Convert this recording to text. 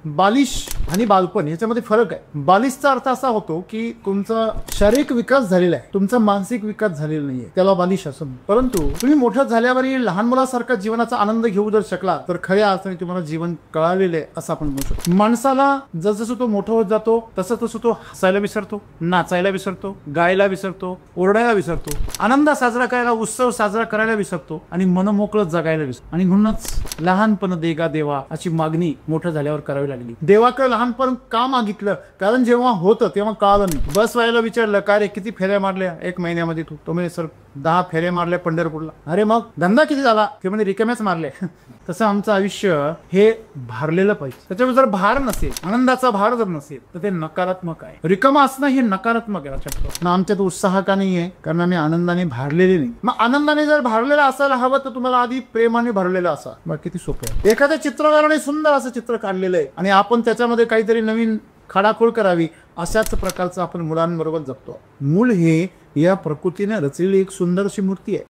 बालिश आणि बालपण याच्यामध्ये फरक आहे। बालिशचा अर्थ असा होतो की तुमचा शारीरिक विकास झालेला आहे, तुमचा मानसिक विकास झालेला नाहीये, त्याला बालिश असं। परंतु तुम्ही मोठं झाल्यावरही लहान मुलासारखा जीवनाचा आनंद घेऊ जर शकला तर खऱ्या अर्थाने तुम्हाला जीवन कळालेलं आहे असं आपण म्हणू शकतो। माणसाला जसजसं तो मोठा होत जातो तसं तसं तो हसायला विसरतो, नाचायला विसरतो, गायला विसरतो, ओरडायला विसरतो, आनंद साजरा करायला, उत्सव साजरा करायला विसरतो आणि मनमोकळं जगायला विसरतो। आणि म्हणूनच लहानपण देगा देवा अशी मागणी मोठं झाल्यावर करावी लागली। देवाकडे लहानपण का मागितलं? कारण जेव्हा होतं तेव्हा कळालं नाही। बस व्हायला विचारलं काय रे किती फेऱ्या मारल्या 1 महिन्यामध्ये तू? तो म्हणजे सर 10 फेऱ्या मारल्या पंढरपूरला। अरे मग धंदा किती झाला? ते म्हणजे रिकाम्याच मारले। तसं आमचं आयुष्य हे भारलेलं पाहिजे। त्याच्यावर जर भार नसेल, आनंदाचा भार जर नसेल तर ते नकारात्मक आहे। रिकामा असणं हे नकारात्मक आहे लक्षात ठेवा। आमच्यात उत्साह का नाही आहे? कारण आम्ही आनंदाने भारलेले नाही। मग आनंदाने जर भारलेला असायला हवं तर तुम्हाला आधी प्रेमाने भरलेला असा। मग किती सोपं आहे। एखाद्या चित्रकाराने सुंदर असं चित्र काढलेलं आहे आणि आपण त्याच्यामध्ये काहीतरी नवीन खाडाखोड करावी अशाच प्रकारचं आपण मुलांबरोबर जगतो। मूल हे या प्रकृतीने रचलेली एक सुंदरशी मूर्ती आहे।